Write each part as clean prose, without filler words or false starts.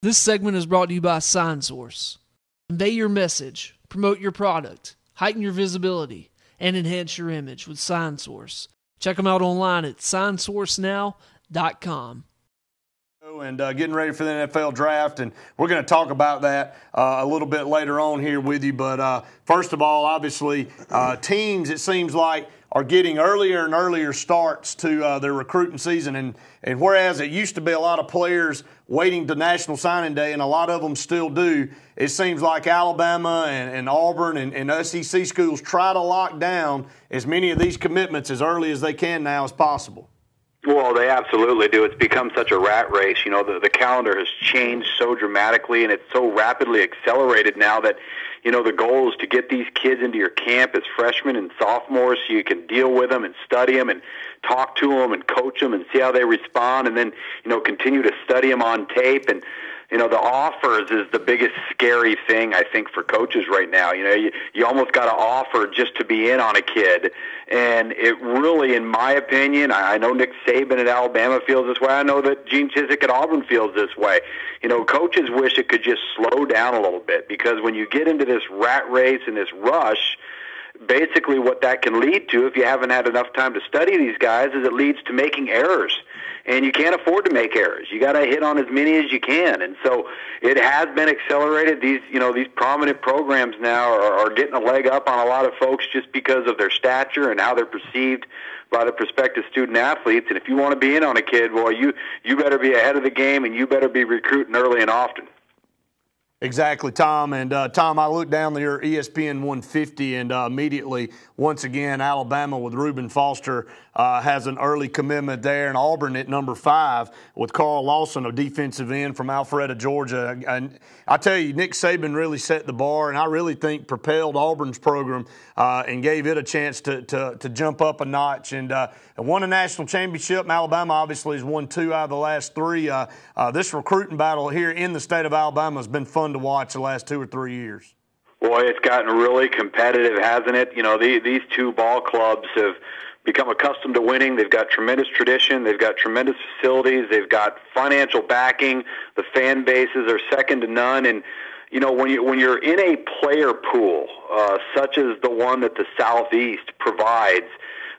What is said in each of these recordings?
This segment is brought to you by SignSource. Convey your message, promote your product, heighten your visibility, and enhance your image with SignSource. Check them out online at signsourcenow.com. And getting ready for the NFL draft, and we're going to talk about that a little bit later on here with you. But first of all, obviously, teams, it seems like, are getting earlier and earlier starts to their recruiting season. And whereas it used to be a lot of players waiting to National Signing Day, and a lot of them still do, it seems like Alabama and Auburn and SEC schools try to lock down as many of these commitments as early as they can now as possible. Well, they absolutely do. It's become such a rat race. You know, the calendar has changed so dramatically, and it's so rapidly accelerated now that, you know, the goal is to get these kids into your camp as freshmen and sophomores so you can deal with them and study them and talk to them and coach them and see how they respond, and then, you know, continue to study them on tape. And, you know, the offers is the biggest scary thing, I think, for coaches right now. You know, you almost got to offer just to be in on a kid. And it really, in my opinion, I know Nick Saban at Alabama feels this way. I know that Gene Chizik at Auburn feels this way. You know, coaches wish it could just slow down a little bit, because when you get into this rat race and this rush, basically what that can lead to, if you haven't had enough time to study these guys, is it leads to making errors. And you can't afford to make errors. You got to hit on as many as you can. And so it has been accelerated. These prominent programs now are getting a leg up on a lot of folks just because of their stature and how they're perceived by the prospective student athletes. And if you want to be in on a kid, well, you better be ahead of the game, and you better be recruiting early and often. Exactly, Tom. And, Tom, I looked down your ESPN 150, and immediately, once again, Alabama with Reuben Foster has an early commitment there, and Auburn at number 5 with Carl Lawson, a defensive end from Alpharetta, Georgia. And I tell you, Nick Saban really set the bar, and I really think propelled Auburn's program and gave it a chance to jump up a notch. And won a national championship. And Alabama obviously has won 2 out of the last 3. This recruiting battle here in the state of Alabama has been fun to watch the last 2 or 3 years. Boy, it's gotten really competitive, hasn't it? You know, these two ball clubs have become accustomed to winning. They've got tremendous tradition. They've got tremendous facilities. They've got financial backing. The fan bases are second to none. And, you know, when you're in a player pool such as the one that the Southeast provides,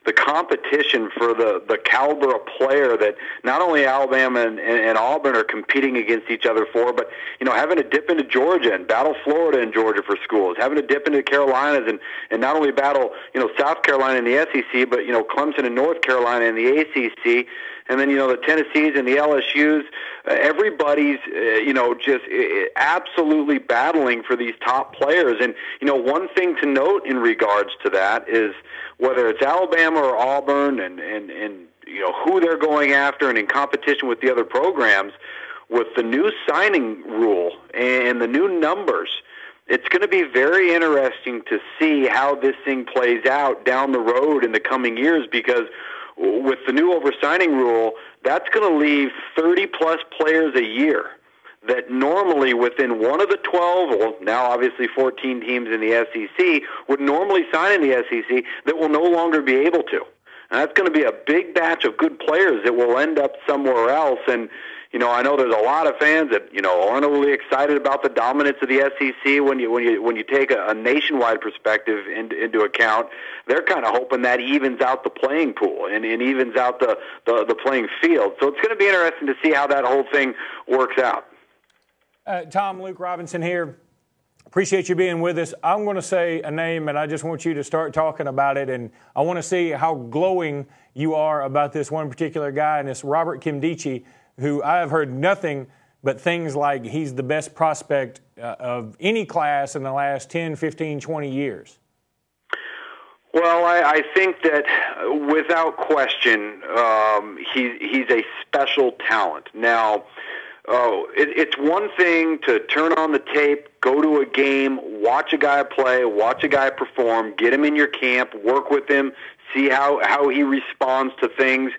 the competition for the caliber of player that not only Alabama and Auburn are competing against each other for, but, you know, having to dip into Georgia and battle Florida and Georgia for schools, having to dip into Carolinas and not only battle, you know, South Carolina in the SEC, but, you know, Clemson and North Carolina in the ACC, and then, you know, the Tennessees and the LSUs, everybody's, you know, just absolutely battling for these top players. And, you know, one thing to note in regards to that is whether it's Alabama or Auburn and you know, who they're going after and in competition with the other programs, with the new signing rule and the new numbers, it's going to be very interesting to see how this thing plays out down the road in the coming years, because with the new oversigning rule, that's going to leave 30-plus players a year that normally within one of the 12, well, now obviously 14 teams in the SEC, would normally sign in the SEC that will no longer be able to. And that's going to be a big batch of good players that will end up somewhere else. And, you know, I know there's a lot of fans that, you know, aren't really excited about the dominance of the SEC when you take a nationwide perspective into account. They're kind of hoping that evens out the playing pool and evens out the playing field. So it's going to be interesting to see how that whole thing works out. Tom, Luke Robinson here. Appreciate you being with us. I'm going to say a name, and I just want you to start talking about it, and I want to see how glowing you are about this one particular guy, and it's Robert Nkemdiche, who I have heard nothing but things like he's the best prospect of any class in the last 10, 15, 20 years. Well, I think that without question, he's a special talent. Now, it's one thing to turn on the tape, go to a game, watch a guy play, watch a guy perform, get him in your camp, work with him, see how he responds to things,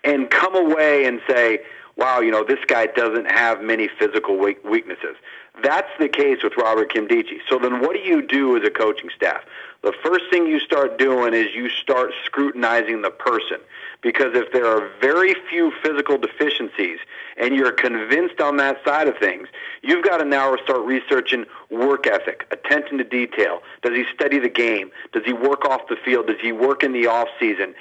and come away and say, wow, you know, this guy doesn't have many physical weaknesses. That's the case with Robert Nkemdiche. So then what do you do as a coaching staff? The first thing you start doing is you start scrutinizing the person, because if there are very few physical deficiencies and you're convinced on that side of things, you've got to now start researching work ethic, attention to detail. Does he study the game? Does he work off the field? Does he work in the off season?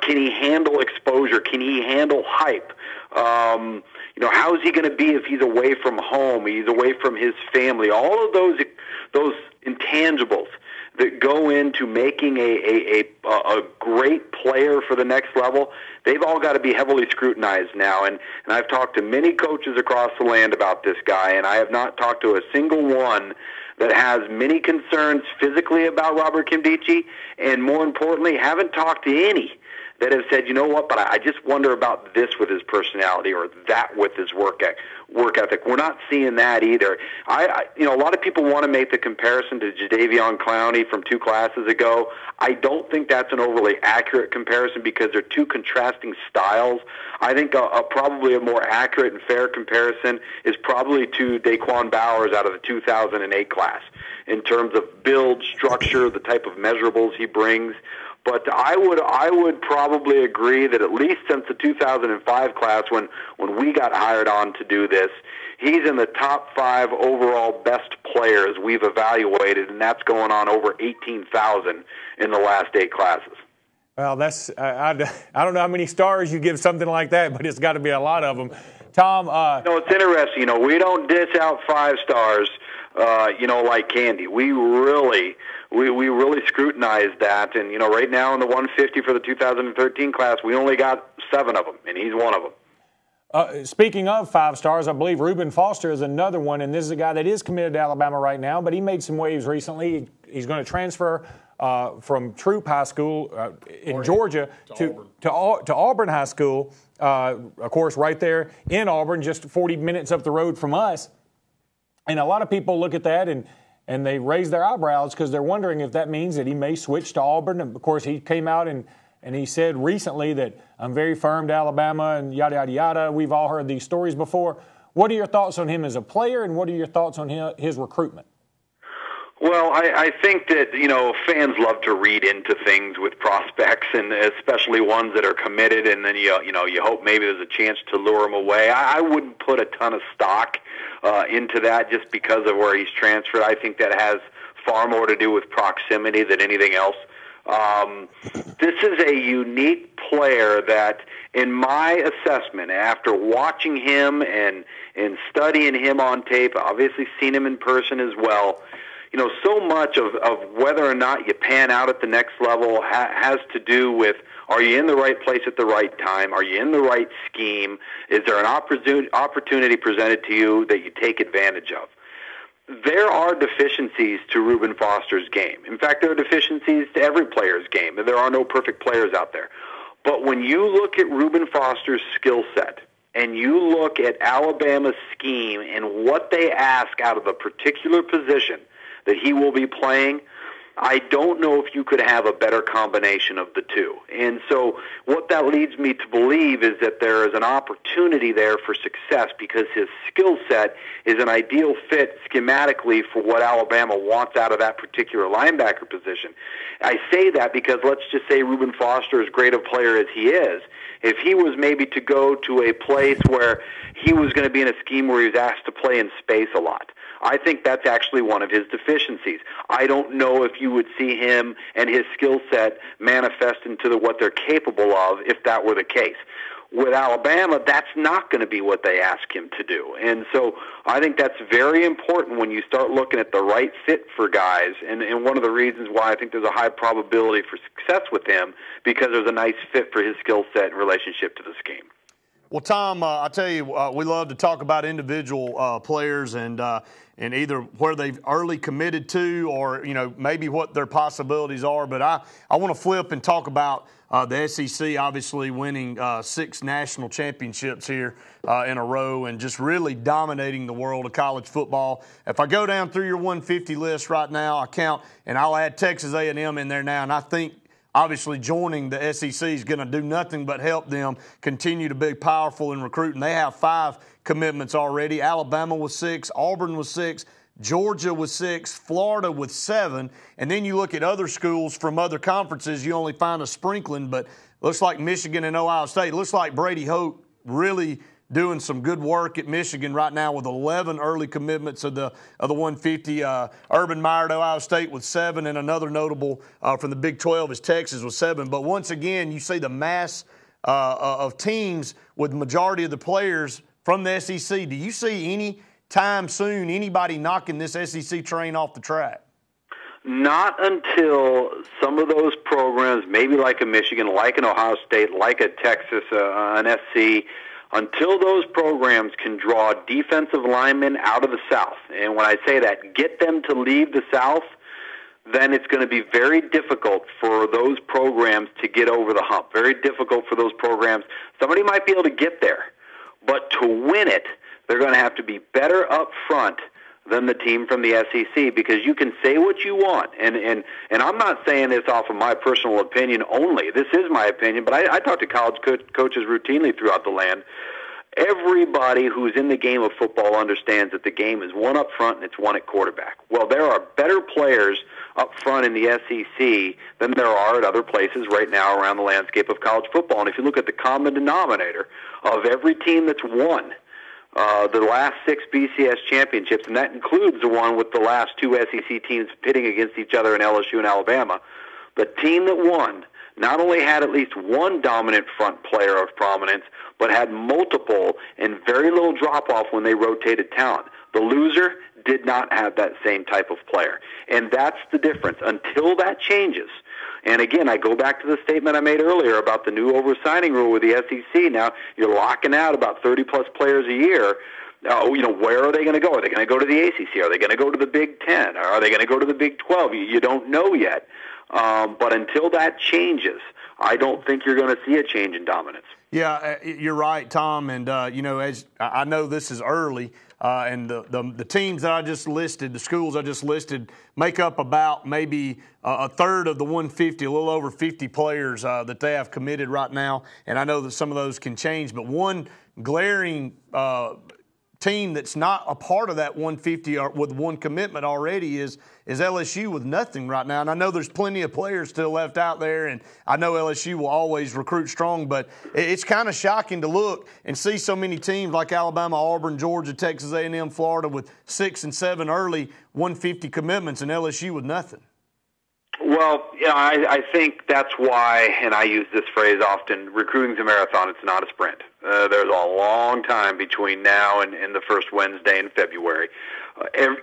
Can he handle exposure? Can he handle hype? How is he going to be if he's away from home? He's away from his family. All of those intangibles that go into making a great player for the next level, they've all got to be heavily scrutinized now. And I've talked to many coaches across the land about this guy, and I have not talked to a single one that has many concerns physically about Robert Nkemdiche, and more importantly, haven't talked to any that have said, you know what, but I just wonder about this with his personality or that with his work ethic. We're not seeing that either. A lot of people want to make the comparison to Jadeveon Clowney from 2 classes ago. I don't think that's an overly accurate comparison because they're two contrasting styles. I think probably a more accurate and fair comparison is probably to Daquan Bowers out of the 2008 class in terms of build, structure, the type of measurables he brings. But I would probably agree that at least since the 2005 class, when we got hired on to do this, he's in the top 5 overall best players we've evaluated, and that's going on over 18,000 in the last 8 classes. Well, that's I don't know how many stars you give something like that, but it's got to be a lot of them. Tom, it's interesting. We don't dish out 5 stars, like candy. We really scrutinize that, and right now in the 150 for the 2013 class, we only got 7 of them, and he's one of them. Speaking of 5 stars, I believe Reuben Foster is another one, and this is a guy that is committed to Alabama right now, but he made some waves recently. He's going to transfer from Troop High School in Georgia to Auburn High School, of course, right there in Auburn, just 40 minutes up the road from us. And a lot of people look at that and they raise their eyebrows because they're wondering if that means that he may switch to Auburn. And, of course, he came out and he said recently that I'm very firm to Alabama and yada, yada, yada. We've all heard these stories before. What are your thoughts on him as a player, and what are your thoughts on his recruitment? Well, I think that, fans love to read into things with prospects, and especially ones that are committed, and then, you hope maybe there's a chance to lure them away. I wouldn't put a ton of stock into that just because of where he's transferred. I think that has far more to do with proximity than anything else. This is a unique player that, in my assessment, after watching him and studying him on tape, obviously seen him in person as well, so much of whether or not you pan out at the next level has to do with, are you in the right place at the right time? Are you in the right scheme? Is there an opportunity presented to you that you take advantage of? There are deficiencies to Reuben Foster's game. In fact, there are deficiencies to every player's game. There are no perfect players out there. But when you look at Reuben Foster's skill set and you look at Alabama's scheme and what they ask out of a particular position that he will be playing, I don't know if you could have a better combination of the two. And so what that leads me to believe is that there is an opportunity there for success because his skill set is an ideal fit schematically for what Alabama wants out of that particular linebacker position. I say that because let's just say Reuben Foster, as great a player as he is, if he was maybe to go to a place where he was going to be in a scheme where he was asked to play in space a lot, I think that's actually one of his deficiencies. I don't know if you would see him and his skill set manifest into what they're capable of if that were the case. With Alabama, that's not going to be what they ask him to do. And so I think that's very important when you start looking at the right fit for guys. And one of the reasons why I think there's a high probability for success with him, because there's a nice fit for his skill set in relationship to the scheme. Well, Tom, I tell you, we love to talk about individual players and either where they've early committed to or, maybe what their possibilities are. But I want to flip and talk about the SEC obviously winning 6 national championships here in a row and just really dominating the world of college football. If I go down through your 150 list right now, I count, and I'll add Texas A&M in there now, and I think obviously joining the SEC is going to do nothing but help them continue to be powerful in recruiting. They have 5 commitments already. Alabama with 6, Auburn with 6, Georgia with 6, Florida with 7, and then you look at other schools from other conferences, you only find a sprinkling, but Looks like Michigan and Ohio State. Looks like Brady Hoke really doing some good work at Michigan right now with 11 early commitments of the 150. Urban Meyer at Ohio State with 7, and another notable from the Big 12 is Texas with 7. But once again, you see the mass of teams with the majority of the players from the SEC. Do you see any time soon anybody knocking this SEC train off the track? Not until some of those programs, maybe like a Michigan, like an Ohio State, like a Texas, an SC, until those programs can draw defensive linemen out of the South. And when I say that, get them to leave the South, then it's going to be very difficult for those programs to get over the hump. Very difficult for those programs. Somebody might be able to get there, but to win it, they're going to have to be better up front than the team from the SEC, because you can say what you want. And I'm not saying this off of my personal opinion only. This is my opinion, but I talk to college coaches routinely throughout the land. Everybody who's in the game of football understands that the game is one up front and it's one at quarterback. Well, there are better players up front in the SEC than there are at other places right now around the landscape of college football. And if you look at the common denominator of every team that's won the last 6 BCS championships, and that includes the one with the last 2 SEC teams pitting against each other in LSU and Alabama, the team that won not only had at least one dominant front player of prominence, but had multiple and very little drop-off when they rotated talent. The loser did not have that same type of player. And that's the difference. Until that changes, and again, I go back to the statement I made earlier about the new oversigning rule with the SEC. Now, you're locking out about 30-plus players a year. Where are they going to go? Are they going to go to the ACC? Are they going to go to the Big 10? Are they going to go to the Big 12? You don't know yet. But until that changes, I don't think you're going to see a change in dominance. Yeah, you're right, Tom. And, as I know this is early, and the teams that I just listed, the schools I just listed, make up about maybe a third of the 150, a little over 50 players that they have committed right now. And I know that some of those can change. But one glaring team that's not a part of that 150 with one commitment already is LSU with nothing right now. And I know there's plenty of players still left out there, and I know LSU will always recruit strong, but it's kind of shocking to look and see so many teams like Alabama, Auburn, Georgia, Texas A&M, Florida with 6 and 7 early 150 commitments, and LSU with nothing. Well, I think that's why, and I use this phrase often, recruiting's a marathon, it's not a sprint. There's a long time between now and the first Wednesday in February.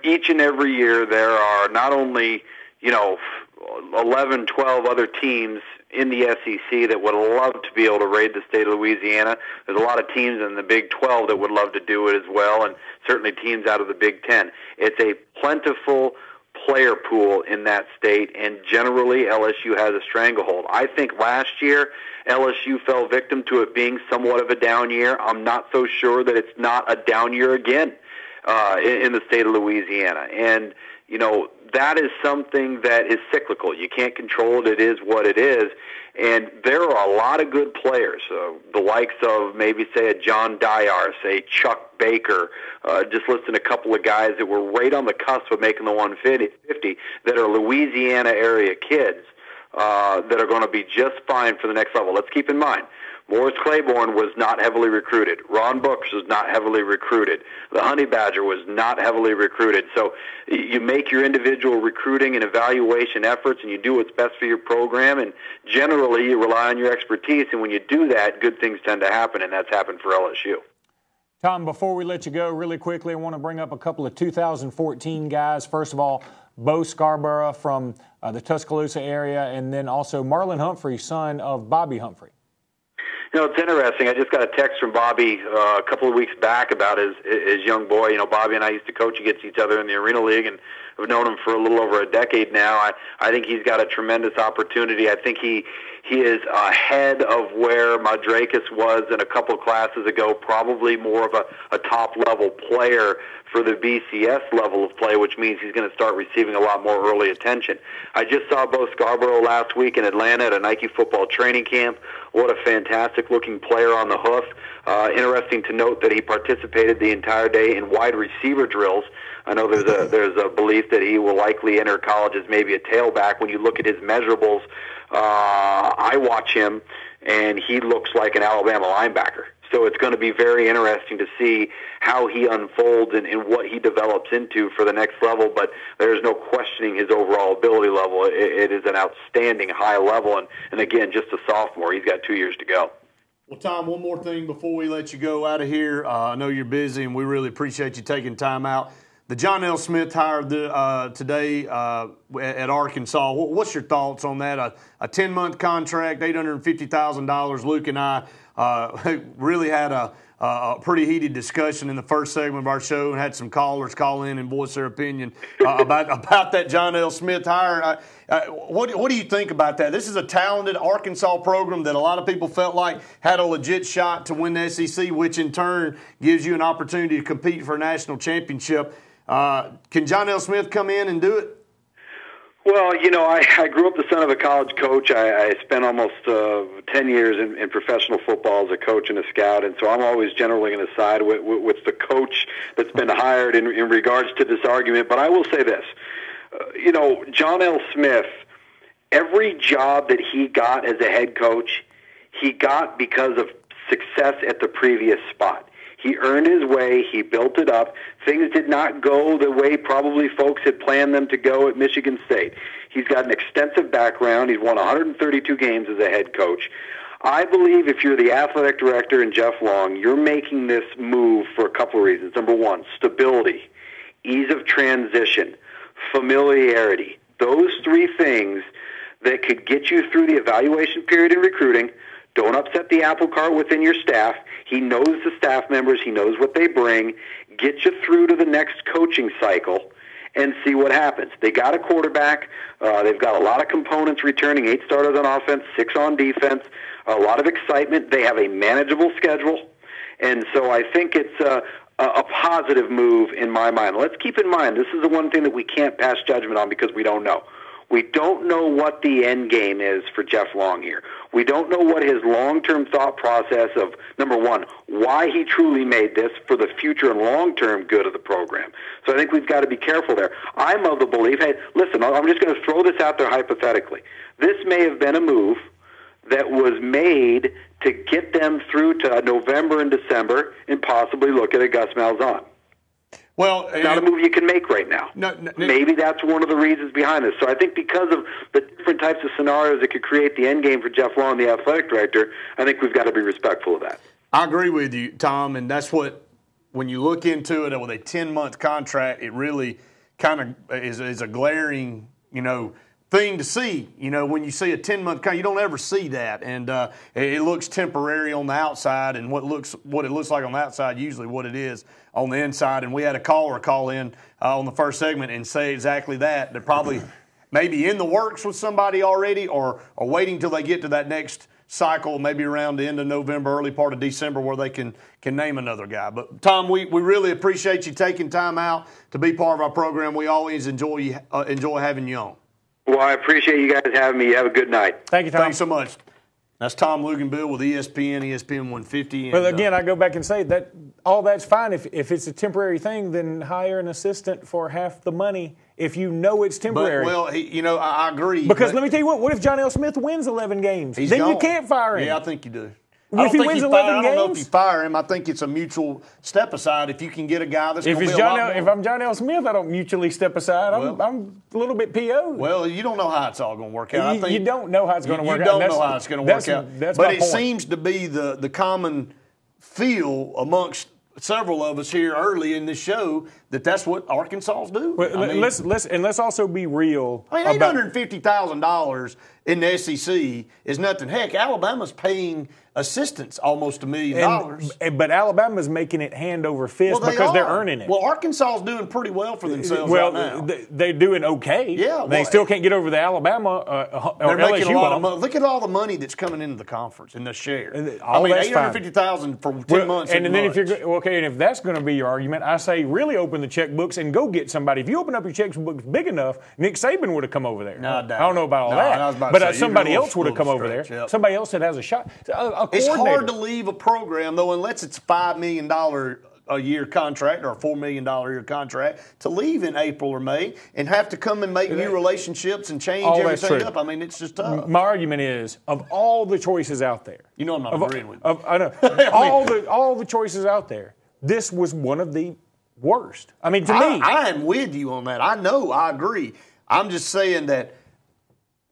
Each and every year there are not only, 11, 12 other teams in the SEC that would love to be able to raid the state of Louisiana. There's a lot of teams in the Big 12 that would love to do it as well, and certainly teams out of the Big 10. It's a plentiful player pool in that state, and generally LSU has a stranglehold. I think last year LSU fell victim to it being somewhat of a down year. I'm not so sure that it's not a down year again in the state of Louisiana. And, that is something that is cyclical. You can't control it. It is what it is. And there are a lot of good players, the likes of maybe, say, a John Dyer, say Chuck Baker, just listing a couple of guys that were right on the cusp of making the 150 that are Louisiana area kids that are going to be just fine for the next level. Let's keep in mind, Morris Claiborne was not heavily recruited. Ron Brooks was not heavily recruited. The Honey Badger was not heavily recruited. So you make your individual recruiting and evaluation efforts, and you do what's best for your program, and generally you rely on your expertise, and when you do that, good things tend to happen, and that's happened for LSU. Tom, before we let you go, really quickly, I want to bring up a couple of 2014 guys. First of all, Bo Scarborough from the Tuscaloosa area, and then also Marlon Humphrey, son of Bobby Humphrey. It's interesting. I just got a text from Bobby a couple of weeks back about his young boy. Bobby and I used to coach against each other in the Arena League, and I've known him for a little over a decade now. I think he's got a tremendous opportunity. I think he is ahead of where Madrakas was in a couple of classes ago, probably more of a top-level player for the BCS level of play, which means he's going to start receiving a lot more early attention. I just saw Bo Scarborough last week in Atlanta at a Nike football training camp. What a fantastic-looking player on the hoof. Interesting to note that he participated the entire day in wide receiver drills. I know there's a belief that he will likely enter college as maybe a tailback. When you look at his measurables, I watch him, and he looks like an Alabama linebacker. So it's going to be very interesting to see how he unfolds and what he develops into for the next level. But there's no questioning his overall ability level. It is an outstanding high level. And again, just a sophomore. He's got 2 years to go. Well, Tom, one more thing before we let you go out of here. I know you're busy, and we really appreciate you taking time out. The John L. Smith hire today at Arkansas. What's your thoughts on that? A 10-month contract, $850,000. Luke and I really had a pretty heated discussion in the first segment of our show and had some callers call in and voice their opinion about that John L. Smith hire. What do you think about that? This is a talented Arkansas program that a lot of people felt like had a legit shot to win the SEC, which in turn gives you an opportunity to compete for a national championship. Can John L. Smith come in and do it? Well, I grew up the son of a college coach. I spent almost 10 years in professional football as a coach and a scout, and so I'm always generally going to side with the coach that's been hired in regards to this argument. But I will say this. John L. Smith, every job that he got as a head coach, he got because of success at the previous spot. He earned his way. He built it up. Things did not go the way probably folks had planned them to go at Michigan State. He's got an extensive background. He's won 132 games as a head coach. I believe if you're the athletic director and Jeff Long, you're making this move for a couple of reasons. Number one, stability, ease of transition, familiarity. Those three things that could get you through the evaluation period in recruiting. Don't upset the apple cart within your staff. He knows the staff members. He knows what they bring. Get you through to the next coaching cycle and see what happens. They got a quarterback. They've got a lot of components returning, 8 starters on offense, 6 on defense, a lot of excitement. They have a manageable schedule. And so I think it's a positive move in my mind. Let's keep in mind, this is the one thing that we can't pass judgment on because we don't know. We don't know what the end game is for Jeff Long here. We don't know what his long-term thought process of, number one, why he truly made this for the future and long-term good of the program. So I think we've got to be careful there. I'm of the belief, hey, listen, I'm just going to throw this out there hypothetically. This may have been a move that was made to get them through to November and December and possibly look at a Gus Malzahn. Well, it's not a move you can make right now. No, maybe that's one of the reasons behind this. So I think because of the different types of scenarios that could create the end game for Jeff Long, the athletic director, I think we've got to be respectful of that. I agree with you, Tom, and that's what, when you look into it with a 10-month contract, it really kind of is a glaring, thing to see. When you see a 10-month contract, you don't ever see that, and it looks temporary on the outside, and what it looks like on the outside, usually what it is on the inside. And we had a caller call in on the first segment and say exactly that. They're probably maybe in the works with somebody already, or waiting till they get to that next cycle, maybe around the end of November, early part of December, where they can name another guy. But, Tom, we really appreciate you taking time out to be part of our program. We always enjoy having you on. Well, I appreciate you guys having me. You have a good night. Thank you, Tom. Thanks so much. That's Tom Luginbill with ESPN 150. Well, again, I go back and say that all that's fine. If it's a temporary thing, then hire an assistant for half the money if you know it's temporary. But, well, I agree. Because let me tell you what if John L. Smith wins 11 games? Then gone. You can't fire him. Yeah, I think you do. If he wins 11 games? I don't know if you fire him. I think it's a mutual step aside if you can get a guy that's going to be a lot more. If I'm John L. Smith, I don't mutually step aside. I'm a little bit PO'd. Well, you don't know how it's all going to work out. You don't know how it's going to work out. You don't know how it's going to work out. But it seems to be the common feel amongst several of us here early in this show that's what Arkansas do. Well, let's also be real. I mean, $850,000 in the SEC is nothing. Heck, Alabama's paying assistants almost $1 million. But Alabama's making it hand over fist because they're earning it. Well, Arkansas is doing pretty well for themselves right now. They're doing okay. Yeah, they still can't get over the Alabama or they're LSU. Making a lot of money. Look at all the money that's coming into the conference and the share. $850,000 for 10 months. And then if that's going to be your argument, I say really open the checkbooks and go get somebody. If you open up your checkbooks big enough, Nick Saban would have come over there. No, I don't know about all that, but somebody else would have come over there. Yep. Somebody else that has a shot. It's hard to leave a program, though, unless it's a $5 million a year contract or a $4 million a year contract to leave in April or May and have to come and make new relationships and change everything up. I mean, it's just tough. My argument is, of all the choices out there, you know I'm not agreeing with you. I know. all the choices out there, this was one of the worst. I mean, to me. I am with you on that. I know. I agree. I'm just saying that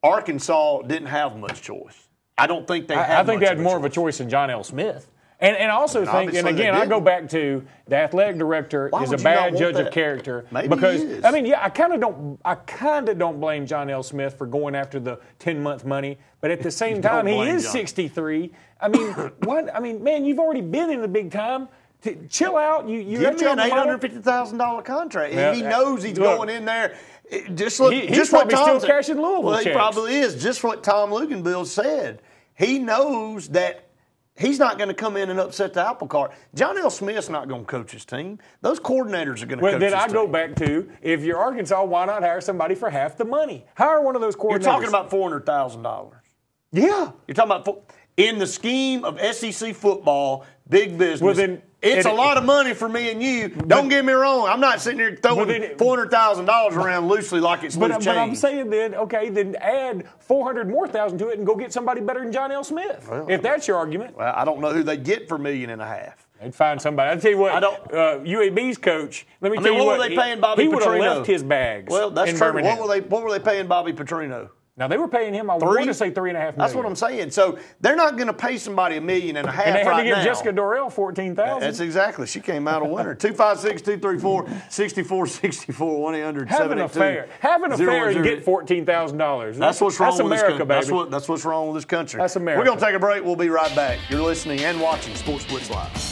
Arkansas didn't have much choice. I don't think they had I think they had more of a choice than John L. Smith. And I also think, and again, I go back to the athletic director is a bad judge of character. Maybe because he is. I mean, yeah, I kind of don't blame John L. Smith for going after the 10-month money, but at the same time, he is 63. I mean, what? I mean, man, you've already been in the big time. Chill out. You're Give him an $850,000 contract. Yeah, he knows he's going in there. He's probably still cashing Louisville checks. He probably is. Just what Tom Luginbill said. He knows that he's not going to come in and upset the apple cart. John L. Smith's not going to coach his team. Those coordinators are going to coach his team. Well, then I go back to, if you're Arkansas, why not hire somebody for half the money? Hire one of those coordinators. You're talking about $400,000. Yeah. You're talking about in the scheme of SEC football, big business. Well, then, it's a lot of money for me and you. Don't get me wrong. I'm not sitting here throwing $400,000 around loosely like it's loose change. But I'm saying then, okay, then add $400,000 more to it and go get somebody better than John L. Smith. Well, if that's your argument. Well, I don't know who they'd get for $1.5 million. They'd find somebody. I'll tell you what. UAB's coach. Let me tell you what were they paying Bobby Petrino? He would have left his bags. Well, that's true. What were they paying Bobby Petrino? Now, they were paying him, I want to say $3.5 million. That's what I'm saying. So they're not going to pay somebody $1.5 million and they had to give Jessica Dorrell $14,000. That's exactly. She came out a winner. 256-234-6464, 1-800-782. Have an affair and get $14,000. That's what's wrong with America, this country. baby. That's what's wrong with this country. That's America. We're going to take a break. We'll be right back. You're listening and watching Sportz Blitz Live.